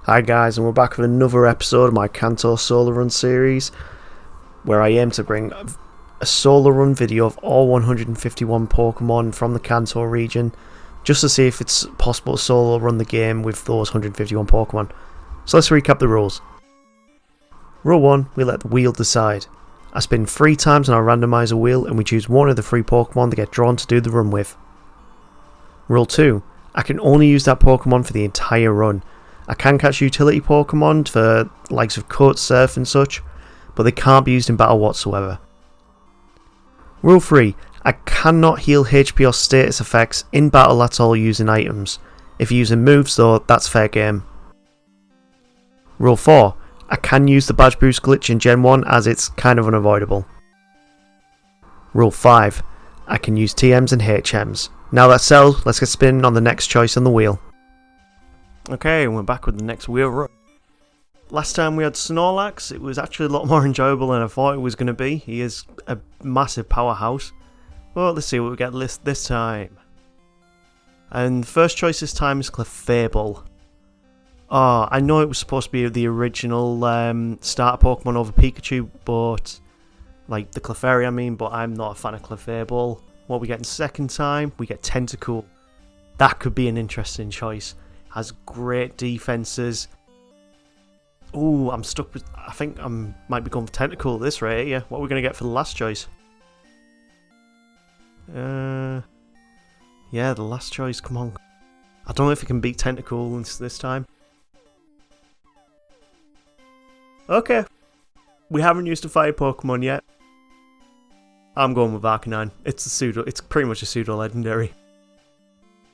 Hi guys, and we're back with another episode of my Kanto Solo Run series, where I aim to bring a solo run video of all 151 Pokemon from the Kanto region, just to see if it's possible to solo run the game with those 151 Pokemon. So let's recap the rules. Rule 1, we let the wheel decide. I spin 3 times on our randomizer wheel and we choose one of the 3 Pokemon to get drawn to do the run with. Rule 2, I can only use that Pokemon for the entire run. I can catch utility Pokemon for likes of Cut, Surf and such, but they can't be used in battle whatsoever. Rule 3, I cannot heal HP or status effects in battle at all using items. If you're using moves though, that's fair game. Rule 4, I can use the badge boost glitch in Gen 1 as it's kind of unavoidable. Rule 5, I can use TMs and HMs. Now that's settled, let's get spinning on the next choice on the wheel. Okay, we're back with the next wheel run. Last time we had Snorlax, it was actually a lot more enjoyable than I thought it was going to be. He is a massive powerhouse. Well, let's see what we get this time. And first choice this time is Clefable. Oh, I know it was supposed to be the original starter Pokemon over Pikachu, but like the Clefairy I mean, but I'm not a fan of Clefable. What we get in second time, we get Tentacool. That could be an interesting choice. Has great defenses. Ooh, I'm stuck with. I think I might be going for Tentacool at this rate. Yeah, what are we going to get for the last choice? Yeah, the last choice. Come on. I don't know if it can beat Tentacool this time. Okay, we haven't used a fire Pokemon yet. I'm going with Arcanine. It's pretty much a pseudo legendary.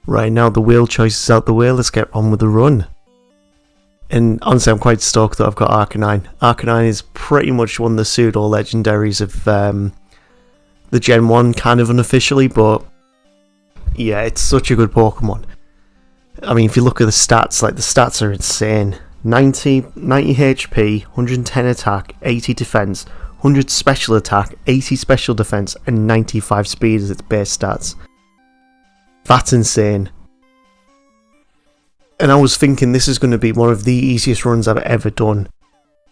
Right, now the wheel choice is out the way, let's get on with the run. And honestly, I'm quite stoked that I've got Arcanine. Arcanine is pretty much one of the pseudo legendaries of the Gen 1, kind of unofficially, but yeah, it's such a good Pokemon. I mean, if you look at the stats, like the stats are insane. 90 HP, 110 attack, 80 defense, 100 special attack, 80 special defense, and 95 speed as its base stats. That's insane. And I was thinking this is going to be one of the easiest runs I've ever done.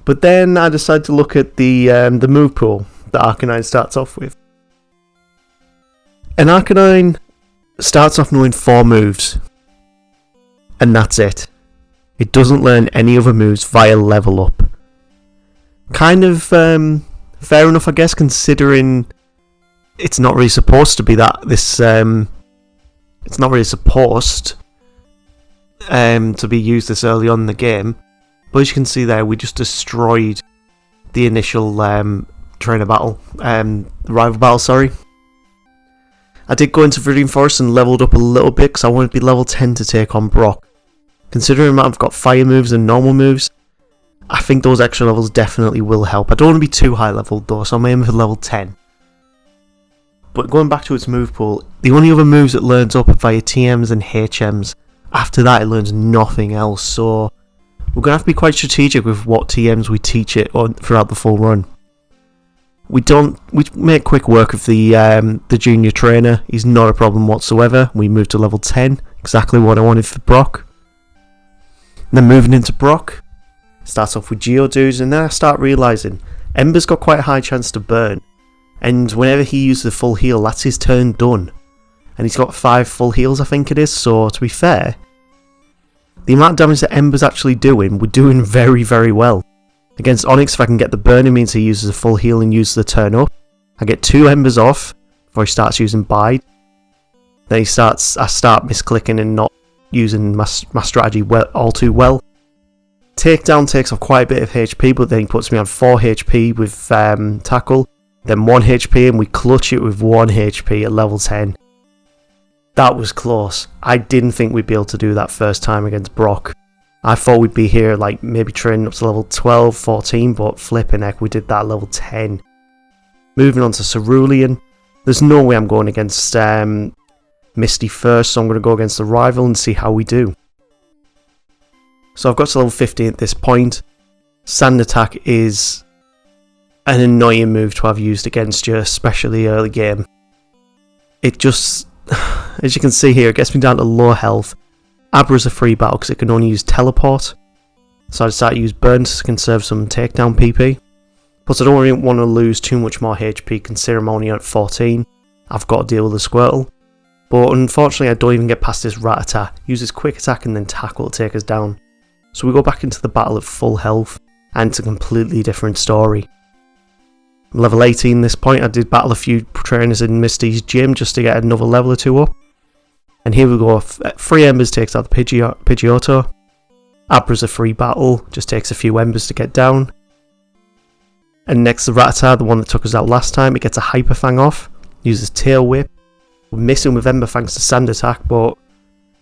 But then I decided to look at the move pool that Arcanine starts off with. And Arcanine starts off knowing 4 moves. And that's it. It doesn't learn any other moves via level up. Kind of fair enough, I guess, considering it's not really supposed to be that. It's not really supposed to be used this early on in the game. But as you can see there, we just destroyed the initial trainer battle. Rival battle, sorry. I did go into Viridian Forest and leveled up a little bit because I wanted to be level 10 to take on Brock. Considering I've got fire moves and normal moves, I think those extra levels definitely will help. I don't want to be too high leveled though, so I'm aiming for level 10. But going back to its move pool, the only other moves it learns up are via TMs and HMs. After that it learns nothing else, so we're going to have to be quite strategic with what TMs we teach it throughout the full run. We make quick work of the junior trainer. He's not a problem whatsoever. We move to level 10, exactly what I wanted for Brock. And then moving into Brock, starts off with Geodudes, and then I start realising Ember's got quite a high chance to burn. And whenever he uses a full heal, that's his turn done. And he's got 5 full heals, I think it is, so to be fair, the amount of damage that Ember's actually doing, we're doing very, very well. Against Onix, if I can get the burn, it means he uses a full heal and uses the turn up. I get 2 Embers off before he starts using Bide. Then I start misclicking and not using my strategy all too well. Takedown takes off quite a bit of HP, but then he puts me on 4 HP with Tackle. Then 1 HP, and we clutch it with 1 HP at level 10. That was close. I didn't think we'd be able to do that first time against Brock. I thought we'd be here, like, maybe training up to level 12, 14, but flipping heck, we did that at level 10. Moving on to Cerulean. There's no way I'm going against Misty first, so I'm going to go against the rival and see how we do. So I've got to level 15 at this point. Sand Attack is an annoying move to have used against you, especially early game. It just... as you can see here, it gets me down to low health. Abra's a free battle because it can only use teleport. So I decided to use burn to conserve some takedown PP. Plus I don't really want to lose too much more HP considering I'm only at 14. I've got to deal with the Squirtle. But unfortunately I don't even get past this Rattata. Uses quick attack and then tackle to take us down. So we go back into the battle at full health, and it's a completely different story. I'm level 18 this point. I did battle a few trainers in Misty's gym just to get another level or 2 up. And here we go, 3 embers takes out the Pidgeotto. Abra's a free battle, just takes a few embers to get down. And next the Rattata, the one that took us out last time, it gets a Hyper Fang off, uses Tail Whip. We're missing with Ember thanks to Sand Attack, but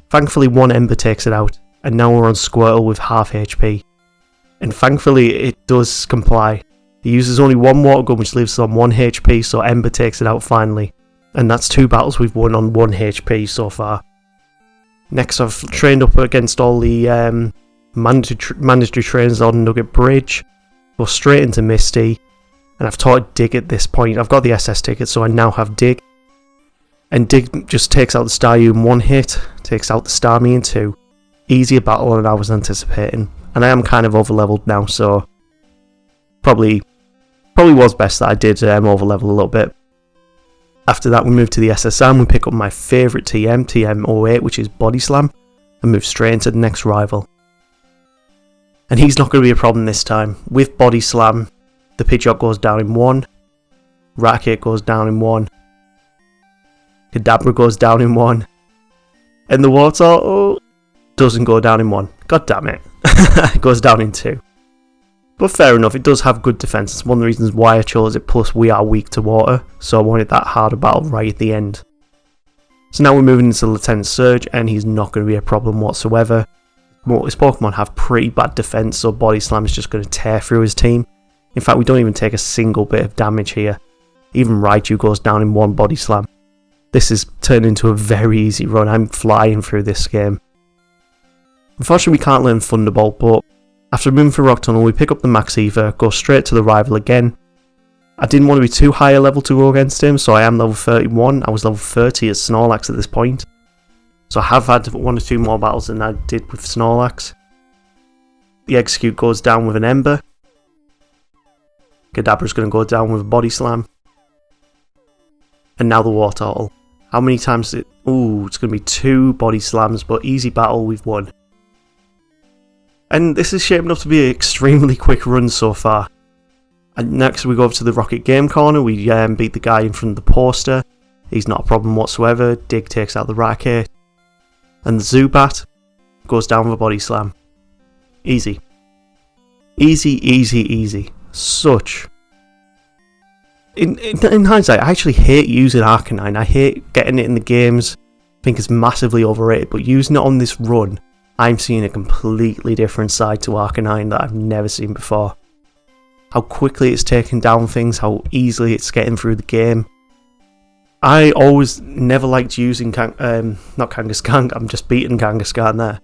thankfully 1 Ember takes it out. And now we're on Squirtle with half HP. And thankfully it does comply. He uses only 1 Water Gun which leaves us on 1 HP, so Ember takes it out finally. And that's 2 battles we've won on 1 HP so far. Next I've trained up against all the mandatory trainers on Nugget Bridge. Go straight into Misty. And I've taught Dig at this point. I've got the SS ticket so I now have Dig. And Dig just takes out the Staryu in 1 hit. Takes out the Starmie in 2. Easier battle than I was anticipating. And I am kind of over leveled now, so probably was best that I did over level a little bit. After that we move to the SSM, we pick up my favourite TM08, which is Body Slam, and move straight into the next rival. And he's not going to be a problem this time. With Body Slam, the Pidgeot goes down in 1, Raticate goes down in 1, Kadabra goes down in 1, and the Wartortle doesn't go down in 1. God damn it. It goes down in 2. But fair enough, it does have good defense. It's one of the reasons why I chose it, plus we are weak to water, so I wanted that harder battle right at the end. So now we're moving into Lieutenant Surge, and he's not going to be a problem whatsoever. His Pokemon have pretty bad defense, so Body Slam is just going to tear through his team. In fact, we don't even take a single bit of damage here. Even Raichu goes down in 1 Body Slam. This has turned into a very easy run. I'm flying through this game. Unfortunately we can't learn Thunderbolt, but after moving through Rock Tunnel we pick up the Max Eva, go straight to the rival again. I didn't want to be too high a level to go against him, so I am level 31. I was level 30 as Snorlax at this point. So I have had 1 or 2 more battles than I did with Snorlax. The Execute goes down with an Ember. Kadabra's going to go down with a Body Slam. And now the Wartortle. How many times did it... Ooh, it's going to be 2 Body Slams, but easy battle, we've won. And this is shaping up to be an extremely quick run so far. And next we go over to the Rocket Game Corner. We beat the guy in front of the poster. He's not a problem whatsoever. Dig takes out the Racket. And the Zubat goes down with a Body Slam. Easy. Easy, easy, easy. Such. In hindsight, I actually hate using Arcanine. I hate getting it in the games. I think it's massively overrated. But using it on this run, I'm seeing a completely different side to Arcanine that I've never seen before. How quickly it's taking down things, how easily it's getting through the game. I always never liked using not Kangaskhan, I'm just beating Kangaskhan there.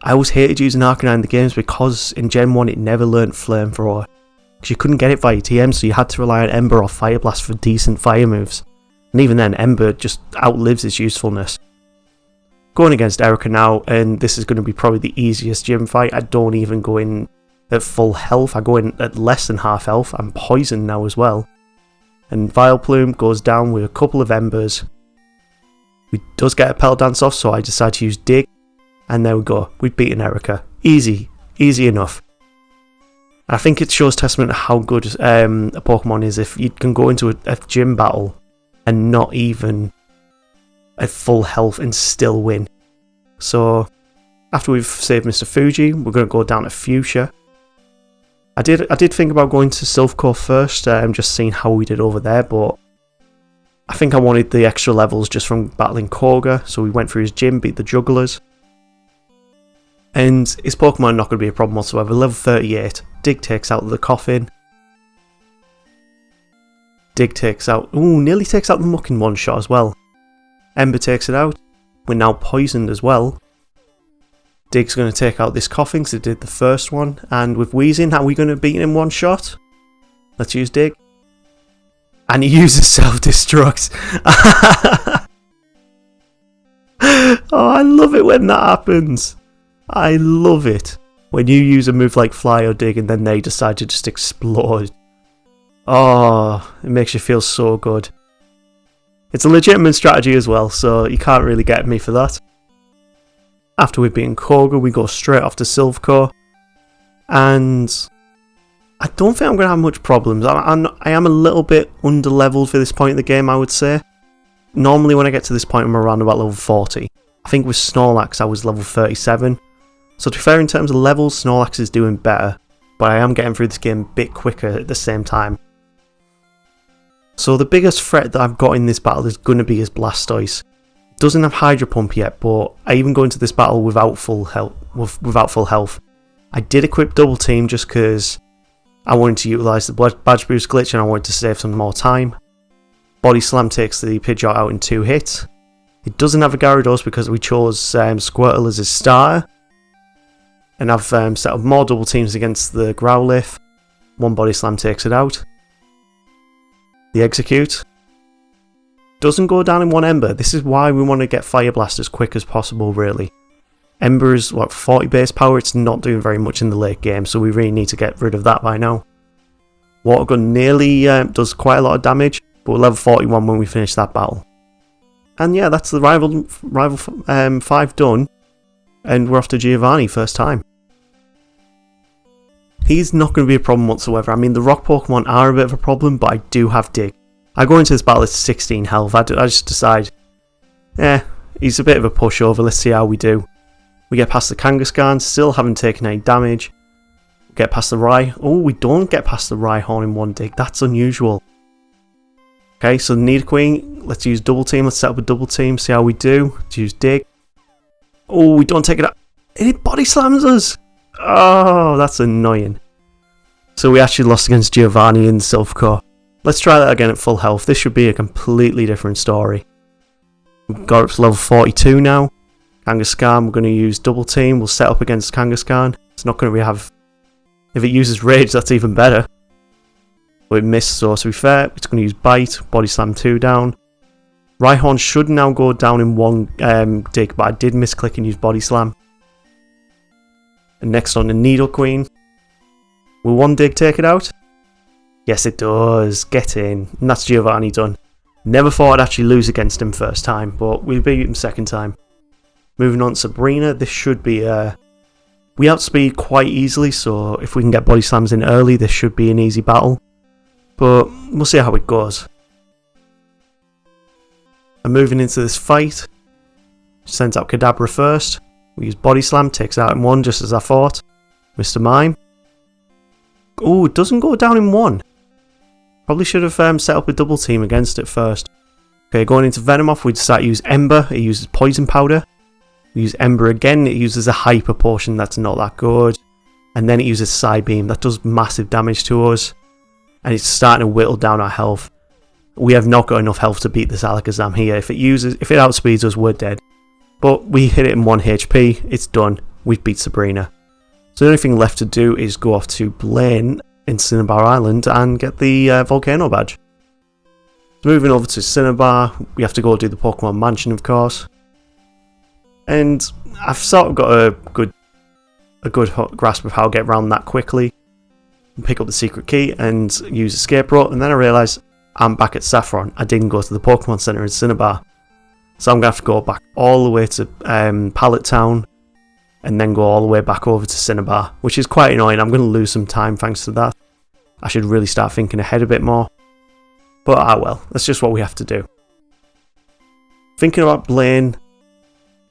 I always hated using Arcanine in the games because in Gen 1 it never learnt Flamethrower. Because you couldn't get it via TM, so you had to rely on Ember or Fire Blast for decent fire moves. And even then, Ember just outlives its usefulness. Going against Erica now, and this is going to be probably the easiest gym fight. I don't even go in at full health, I go in at less than half health. I'm poisoned now as well. And Vileplume goes down with a couple of Embers. We does get a Pell Dance off, so I decide to use Dig. And there we go, we've beaten Erica. Easy enough. And I think it shows testament to how good a Pokemon is if you can go into a gym battle and not even at full health and still win. So after we've saved Mr. Fuji, we're going to go down to Fuchsia. I did think about going to Silphco first, just seeing how we did over there, but I think I wanted the extra levels just from battling Koga, so we went through his gym, beat the Jugglers. And his Pokemon not going to be a problem whatsoever. Level 38, Dig takes out the Coffin. Dig takes out... Ooh, nearly takes out the Muck in one shot as well. Ember takes it out. We're now poisoned as well. Dig's going to take out this Coughing because it did the first one. And with Weezing, are we going to beat him in one shot? Let's use Dig. And he uses Self-Destruct. I love it when that happens. I love it. When you use a move like Fly or Dig and then they decide to just explode. Oh, it makes you feel so good. It's a legitimate strategy as well, so you can't really get me for that. After we've beaten Koga, we go straight off to Silphco. And I don't think I'm going to have much problems. I am a little bit under-leveled for this point in the game, I would say. Normally when I get to this point I'm around about level 40. I think with Snorlax I was level 37. So to be fair, in terms of levels, Snorlax is doing better, but I am getting through this game a bit quicker at the same time. So the biggest threat that I've got in this battle is going to be his Blastoise. It doesn't have Hydro Pump yet, but I even go into this battle without full health. I did equip Double Team just because I wanted to utilise the Badge Boost glitch and I wanted to save some more time. Body Slam takes the Pidgeot out in 2 hits. It doesn't have a Gyarados because we chose Squirtle as his starter. And I've set up more double teams against the Growlithe. 1 Body Slam takes it out. The Execute doesn't go down in 1 Ember. This is why we want to get Fire Blast as quick as possible, really. Ember is, 40 base power. It's not doing very much in the late game, so we really need to get rid of that by now. Water Gun nearly does quite a lot of damage, but we're level 41 when we finish that battle. And yeah, that's the Rival 5 done. And we're off to Giovanni first time. He's not going to be a problem whatsoever. I mean, the rock Pokemon are a bit of a problem, but I do have Dig. I go into this battle at 16 health. I just decide, he's a bit of a pushover. Let's see how we do. We get past the Kangaskhan, still haven't taken any damage. We get past the we don't get past the Rhyhorn in 1 Dig. That's unusual. Okay, so the Nidoqueen, let's use Double Team. Let's set up a Double Team, see how we do. Let's use Dig. Oh, we don't take it out. It Body Slams us. Oh, that's annoying. So we actually lost against Giovanni in Silphco. Let's try that again at full health. This should be a completely different story. We've got up to level 42 now. Kangaskhan, we're going to use Double Team. We'll set up against Kangaskhan. It's not going to have... If it uses Rage, that's even better. But it missed, so to be fair, it's going to use Bite. Body Slam 2 down. Rhyhorn should now go down in 1 Dig, but I did misclick and use Body Slam. And next on the Nidoqueen. Will 1 Dig take it out? Yes, it does. Get in. And that's Giovanni done. Never thought I'd actually lose against him first time, but we beat him second time. Moving on to Sabrina. This should be... we outspeed quite easily, so if we can get Body Slams in early, this should be an easy battle. But we'll see how it goes. And moving into this fight, sends out Kadabra first. We use Body Slam, takes out in 1 just as I thought. Mr. Mime. Oh, it doesn't go down in 1. Probably should have set up a double team against it first. Okay, going into Venomoth, we decide to use Ember. It uses Poison Powder. We use Ember again. It uses a Hyper Potion that's not that good. And then it uses Psybeam. That does massive damage to us. And it's starting to whittle down our health. We have not got enough health to beat this Alakazam here. If it outspeeds us, we're dead. But we hit it in 1 HP. It's done. We've beat Sabrina. So the only thing left to do is go off to Blaine in Cinnabar Island and get the Volcano Badge. So moving over to Cinnabar, we have to go do the Pokemon Mansion, of course. And I've sort of got a good grasp of how to get around that quickly. Pick up the secret key and use Escape Route, and then I realise I'm back at Saffron. I didn't go to the Pokemon Center in Cinnabar. So I'm going to have to go back all the way to Pallet Town and then go all the way back over to Cinnabar, which is quite annoying. I'm going to lose some time thanks to that. I should really start thinking ahead a bit more. But well, that's just what we have to do. Thinking about Blaine,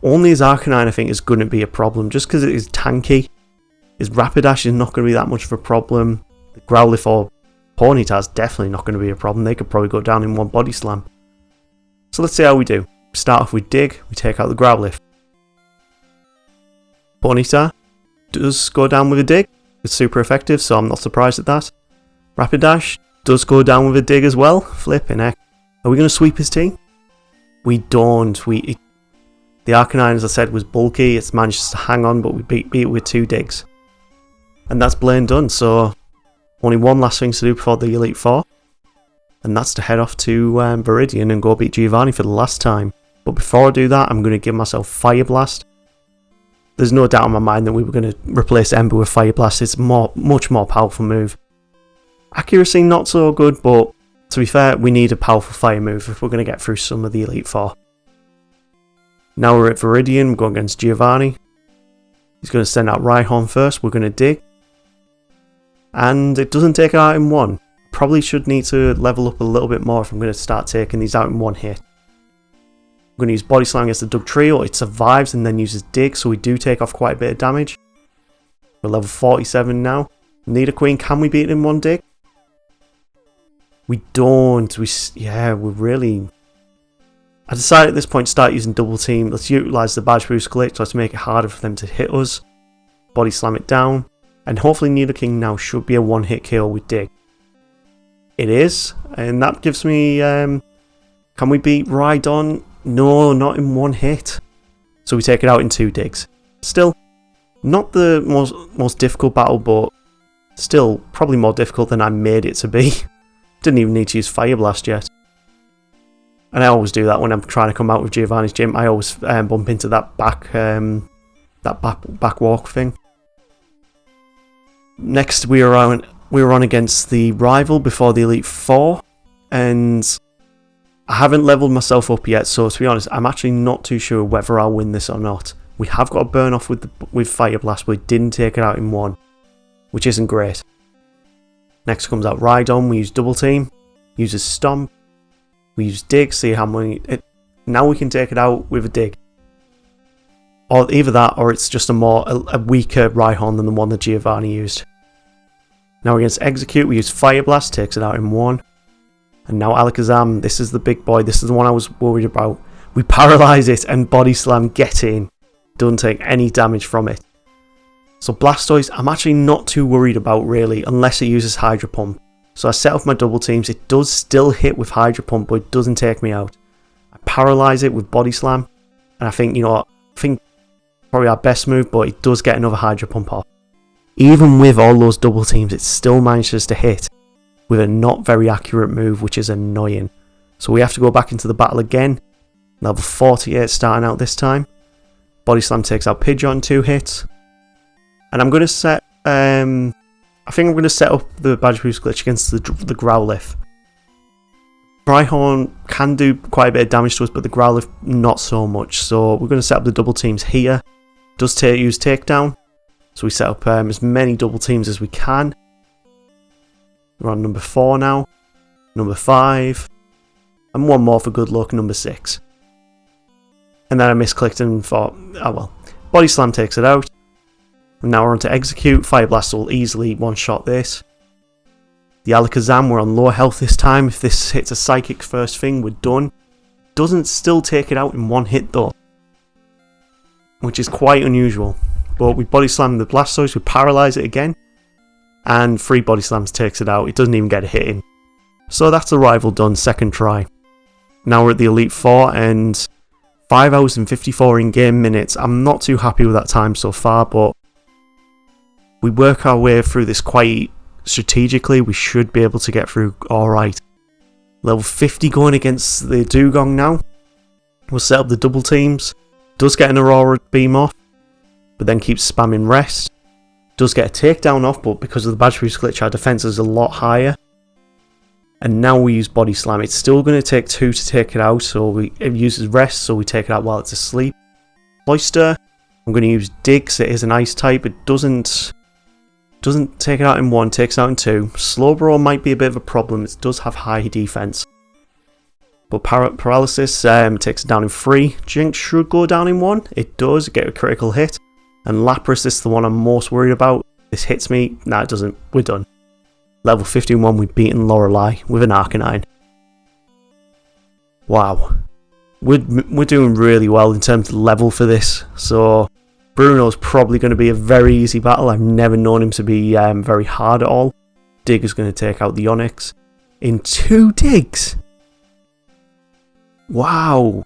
only his Arcanine I think is going to be a problem, just because it is tanky. His Rapidash is not going to be that much of a problem. The Growlithe or Ponyta is definitely not going to be a problem. They could probably go down in 1 Body Slam. So let's see how we do. Start off with Dig, we take out the Growlithe. Ponyta does go down with a Dig. It's super effective, so I'm not surprised at that. Rapidash does go down with a Dig as well. Flipping heck. Are we going to sweep his team? We don't. The Arcanine, as I said, was bulky. It's managed to hang on, but we beat it with 2 Digs. And that's Blaine done, so only one last thing to do before the Elite Four. And that's to head off to Viridian and go beat Giovanni for the last time. But before I do that, I'm going to give myself Fire Blast. There's no doubt in my mind that we were going to replace Ember with Fire Blast. It's much more powerful move. Accuracy not so good, but to be fair, we need a powerful fire move if we're going to get through some of the Elite Four. Now we're at Viridian, we're going against Giovanni. He's going to send out Rhyhorn first, we're going to dig. And it doesn't take it out in one. Probably should need to level up a little bit more if I'm going to start taking these out in one hit. I'm going to use Body Slam against the Dugtrio, it survives and then uses Dig, so we do take off quite a bit of damage. We're level 47 now. Nidoqueen, can we beat it in one dig? We don't. We're really... I decided at this point to start using Double Team. Let's utilise the Badge Boost glitch. Let's make it harder for them to hit us. Body Slam it down. And hopefully Nidoking now should be a one-hit kill with Dig. It is. And that gives me... can we beat Rhydon? No, not in one hit. So we take it out in 2 digs. Still, not the most difficult battle, but still probably more difficult than I made it to be. Didn't even need to use Fire Blast yet. And I always do that when I'm trying to come out with Giovanni's gym. I always bump into that back walk thing. Next we were on against the rival before the Elite Four, and I haven't leveled myself up yet. So to be honest, I'm actually not too sure whether I'll win this or not. We have got a burn off with Fire Blast, but we didn't take it out in one, which isn't great. Next comes out Rhydon, we use Double Team, uses Stomp, we use Dig, see how many... now we can take it out with a Dig. Or either that, or it's just a weaker Rhyhorn than the one that Giovanni used. Now against Execute, we use Fire Blast, takes it out in one. And now Alakazam, this is the big boy, this is the one I was worried about. We paralyse it and Body Slam, get in. Don't take any damage from it. So Blastoise, I'm actually not too worried about really, unless it uses Hydro Pump. So I set off my double teams, it does still hit with Hydro Pump, but it doesn't take me out. I paralyse it with Body Slam, and I think, probably our best move, but it does get another Hydro Pump off. Even with all those double teams, it still manages to hit with a not very accurate move, which is annoying. So we have to go back into the battle again, level 48 starting out this time. Body Slam takes out Pidgeot in 2 hits. And I'm going to set, I think I'm going to set up the Badge Boost glitch against the Growlithe. Rhyhorn can do quite a bit of damage to us, but the Growlithe not so much. So we're going to set up the double teams here. Does use Takedown. So we set up as many double teams as we can. We're on number 4 now. Number 5. And one more for good luck, number 6. And then I misclicked and thought, oh well. Body Slam takes it out. And now we're on to Execute. Fire Blast will easily one-shot this. The Alakazam, we're on low health this time. If this hits a Psychic first thing, we're done. Doesn't still take it out in one hit though, which is quite unusual. But we Body Slam the Blastoise, we paralyse it again. And 3 Body Slams takes it out. It doesn't even get a hit in. So that's the rival done, second try. Now we're at the Elite Four and 5 hours and 54 in-game minutes. I'm not too happy with that time so far, but we work our way through this quite strategically. We should be able to get through alright. Level 50 going against the Dugong now. We'll set up the double teams. Does get an Aurora Beam off, but then keeps spamming Rest. Does get a takedown off, but because of the Badge Boost glitch, our defense is a lot higher. And now we use Body Slam. It's still going to take 2 to take it out, so it uses Rest, so we take it out while it's asleep. Cloyster, I'm going to use Dig, so it is an Ice type. It doesn't take it out in 1, takes it out in 2. Slowbro might be a bit of a problem. It does have high defense. But Paralysis takes it down in 3. Jinx should go down in 1. It does get a critical hit. And Lapras is the one I'm most worried about. This hits me. Nah, it doesn't. We're done. Level 51, we've beaten Lorelei with an Arcanine. Wow. We're doing really well in terms of level for this. So Bruno's probably going to be a very easy battle. I've never known him to be very hard at all. Dig is going to take out the Onix in 2 digs. Wow.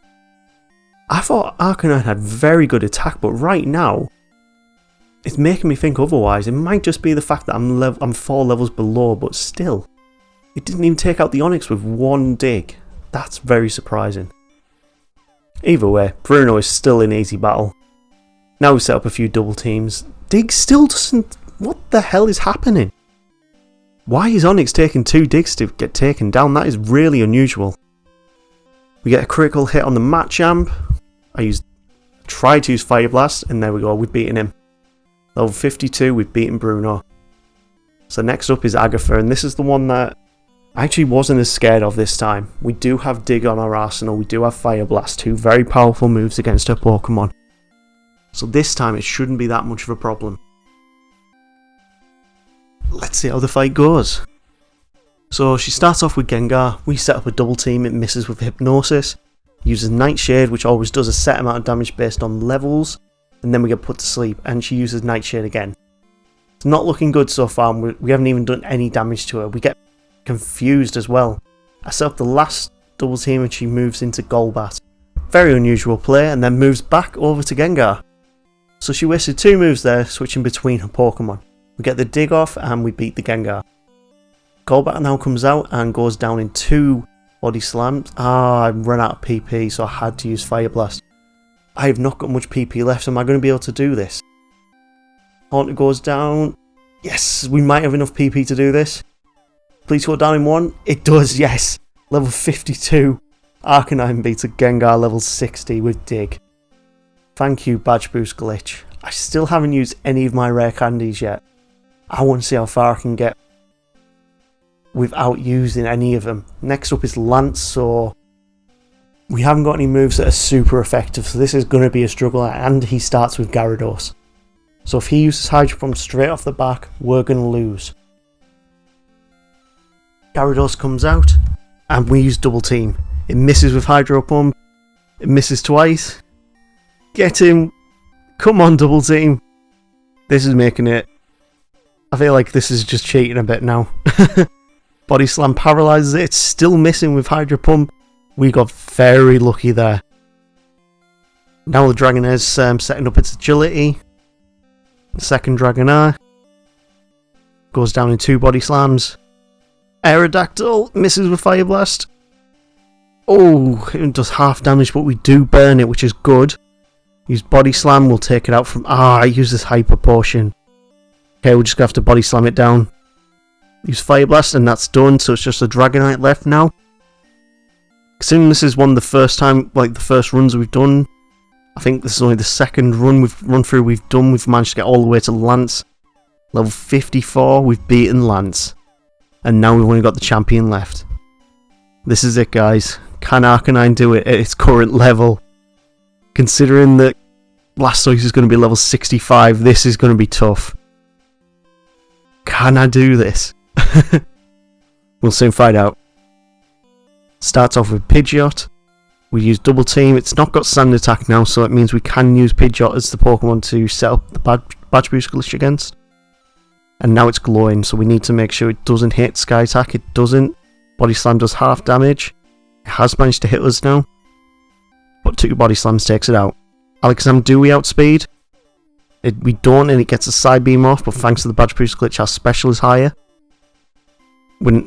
I thought Arcanine had very good attack, but right now it's making me think otherwise. It might just be the fact that I'm 4 levels below, but still, it didn't even take out the Onix with 1 dig. That's very surprising. Either way, Bruno is still in easy battle. Now we set up a few double teams. Dig still doesn't... What the hell is happening? Why is Onix taking 2 digs to get taken down? That is really unusual. We get a critical hit on the Machamp. I tried to use Fire Blast, and there we go, we've beaten him. Level 52, we've beaten Bruno. So next up is Agatha, and this is the one that I actually wasn't as scared of this time. We do have Dig on our arsenal, we do have Fire Blast, 2 very powerful moves against her Pokemon. So this time it shouldn't be that much of a problem. Let's see how the fight goes. So she starts off with Gengar, we set up a double team, it misses with Hypnosis, uses Nightshade, which always does a set amount of damage based on levels, and then we get put to sleep, and she uses Nightshade again. It's not looking good so far, we haven't even done any damage to her. We get confused as well. I set up the last double team and she moves into Golbat. Very unusual play, and then moves back over to Gengar. So she wasted 2 moves there, switching between her Pokemon. We get the dig off and we beat the Gengar. Golbat now comes out and goes down in 2 body slams. I ran out of PP, so I had to use Fire Blast. I have not got much PP left, am I going to be able to do this? Haunter goes down. Yes, we might have enough PP to do this. Please go down in 1. It does, yes. Level 52. Arcanine beats a Gengar level 60 with Dig. Thank you, Badge Boost Glitch. I still haven't used any of my rare candies yet. I want to see how far I can get without using any of them. Next up is Lance, so we haven't got any moves that are super effective, so this is going to be a struggle, and he starts with Gyarados. So if he uses Hydro Pump straight off the back, we're going to lose. Gyarados comes out, and we use double team. It misses with Hydro Pump, it misses twice. Get him! Come on, double team! This is making it... I feel like this is just cheating a bit now. Body Slam paralyzes it, it's still missing with Hydro Pump. We got very lucky there. Now the Dragonair's setting up its agility. Second Dragonair goes down in 2 body slams. Aerodactyl misses with Fire Blast. Oh, it does half damage, but we do burn it, which is good. Use Body Slam, we'll take it out from... I use this Hyper Potion. Okay, we're just going to have to Body Slam it down. Use Fire Blast, and that's done, so it's just a Dragonite left now. Considering this is one of the first runs we've done, I think this is only the second run we've done. We've managed to get all the way to Lance. Level 54, we've beaten Lance. And now we've only got the champion left. This is it, guys. Can Arcanine do it at its current level? Considering that Blastoise is going to be level 65, this is going to be tough. Can I do this? We'll soon find out. Starts off with Pidgeot. We use double team. It's not got standard attack now, so it means we can use Pidgeot as the Pokemon to set up the badge boost glitch against. And now it's glowing, so we need to make sure it doesn't hit Sky Attack. It doesn't. Body Slam does half damage. It has managed to hit us now, but 2 Body Slams takes it out. Alakazam, do we outspeed? We don't, and it gets a side beam off, but thanks to the badge boost glitch, our special is higher. We're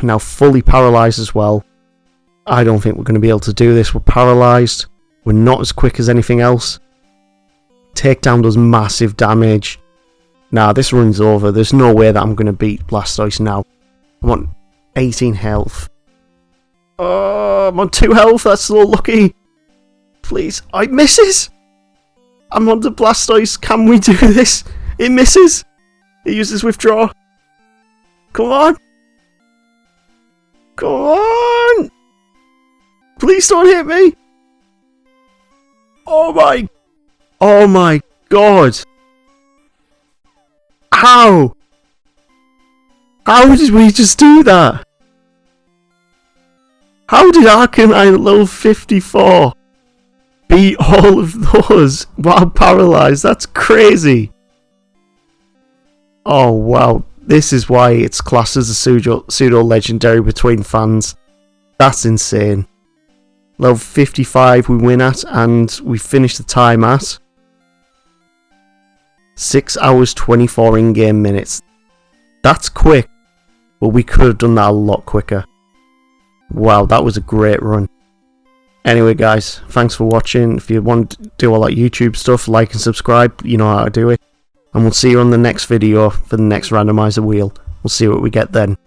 now fully paralysed as well. I don't think we're going to be able to do this. We're paralysed. We're not as quick as anything else. Takedown does massive damage. Nah, this run's over. There's no way that I'm going to beat Blastoise now. I'm on 18 health. Oh, I'm on 2 health. That's so lucky. Please. Oh, it misses. I'm on the Blastoise. Can we do this? It misses. It uses Withdraw. Come on. Come on. Please don't hit me. Oh my god. How? How did we just do that? How did Arcanine at level 54 beat all of those while paralysed? That's crazy. Oh wow. This is why it's classed as a pseudo-legendary between fans. That's insane. Level 55 we win at, and we finish the time at 6 hours 24 in-game minutes. That's quick, but we could have done that a lot quicker. Wow, that was a great run. Anyway, guys, thanks for watching. If you want to do all that YouTube stuff, like and subscribe. You know how to do it. And we'll see you on the next video for the next randomizer wheel. We'll see what we get then.